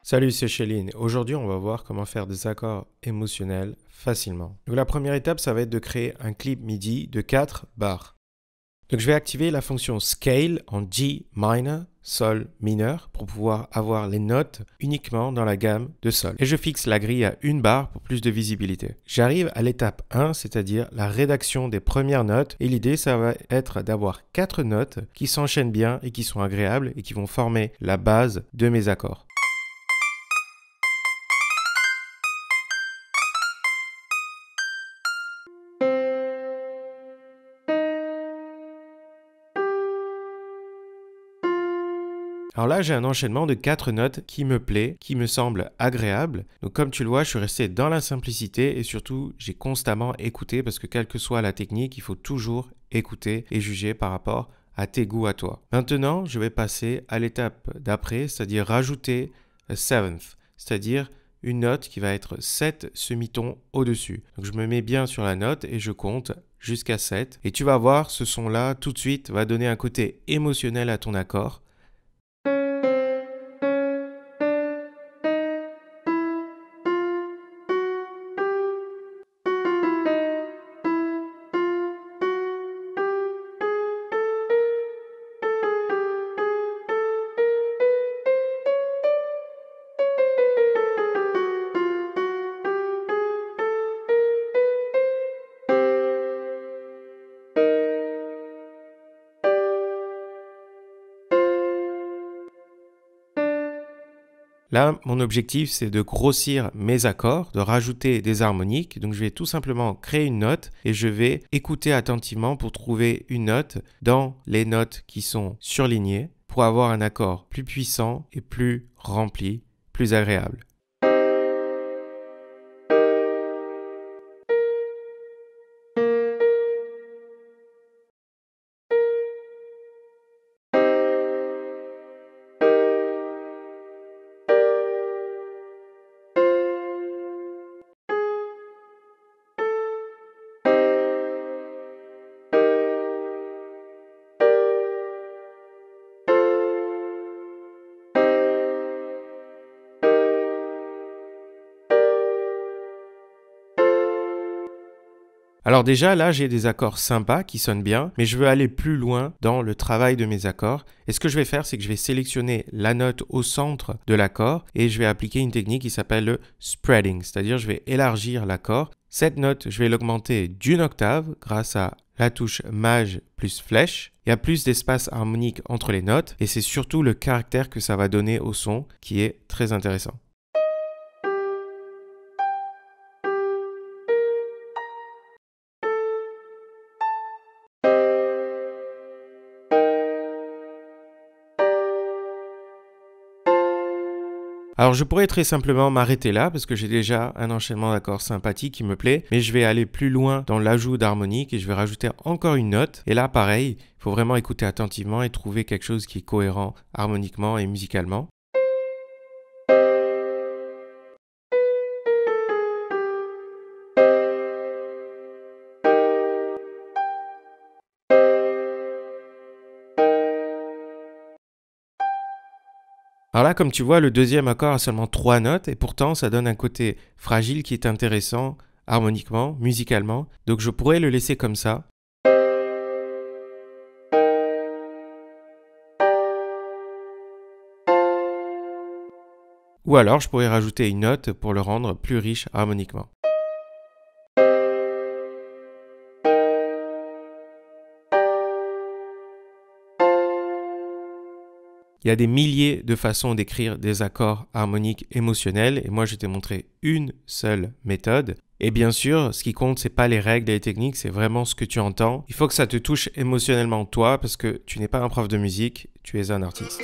Salut, c'est Chéline. Aujourd'hui, on va voir comment faire des accords émotionnels facilement. Donc, la première étape, ça va être de créer un clip MIDI de 4 barres. Donc, je vais activer la fonction Scale en G minor, Sol mineur, pour pouvoir avoir les notes uniquement dans la gamme de Sol. Et je fixe la grille à 1 barre pour plus de visibilité. J'arrive à l'étape 1, c'est-à-dire la rédaction des premières notes. Et l'idée, ça va être d'avoir 4 notes qui s'enchaînent bien et qui sont agréables et qui vont former la base de mes accords. Alors là, j'ai un enchaînement de 4 notes qui me plaît, qui me semble agréable. Donc comme tu le vois, je suis resté dans la simplicité et surtout, j'ai constamment écouté parce que quelle que soit la technique, il faut toujours écouter et juger par rapport à tes goûts à toi. Maintenant, je vais passer à l'étape d'après, c'est-à-dire rajouter a seventh, c'est-à-dire une note qui va être 7 semitons au-dessus. Donc je me mets bien sur la note et je compte jusqu'à 7. Et tu vas voir, ce son-là, tout de suite, va donner un côté émotionnel à ton accord. Là, mon objectif, c'est de grossir mes accords, de rajouter des harmoniques. Donc, je vais tout simplement créer une note et je vais écouter attentivement pour trouver une note dans les notes qui sont surlignées pour avoir un accord plus puissant et plus rempli, plus agréable. Alors déjà, là, j'ai des accords sympas qui sonnent bien, mais je veux aller plus loin dans le travail de mes accords. Et ce que je vais faire, c'est que je vais sélectionner la note au centre de l'accord et je vais appliquer une technique qui s'appelle le spreading, c'est-à-dire je vais élargir l'accord. Cette note, je vais l'augmenter d'une octave grâce à la touche Maj plus flèche. Il y a plus d'espace harmonique entre les notes et c'est surtout le caractère que ça va donner au son qui est très intéressant. Alors je pourrais très simplement m'arrêter là parce que j'ai déjà un enchaînement d'accords sympathique qui me plaît, mais je vais aller plus loin dans l'ajout d'harmonique et je vais rajouter encore une note. Et là pareil, il faut vraiment écouter attentivement et trouver quelque chose qui est cohérent harmoniquement et musicalement. Alors là, comme tu vois, le deuxième accord a seulement 3 notes et pourtant ça donne un côté fragile qui est intéressant harmoniquement, musicalement. Donc je pourrais le laisser comme ça. Ou alors je pourrais rajouter une note pour le rendre plus riche harmoniquement. Il y a des milliers de façons d'écrire des accords harmoniques émotionnels et moi je t'ai montré une seule méthode. Et bien sûr, ce qui compte, c'est pas les règles et les techniques, c'est vraiment ce que tu entends. Il faut que ça te touche émotionnellement toi parce que tu n'es pas un prof de musique, tu es un artiste.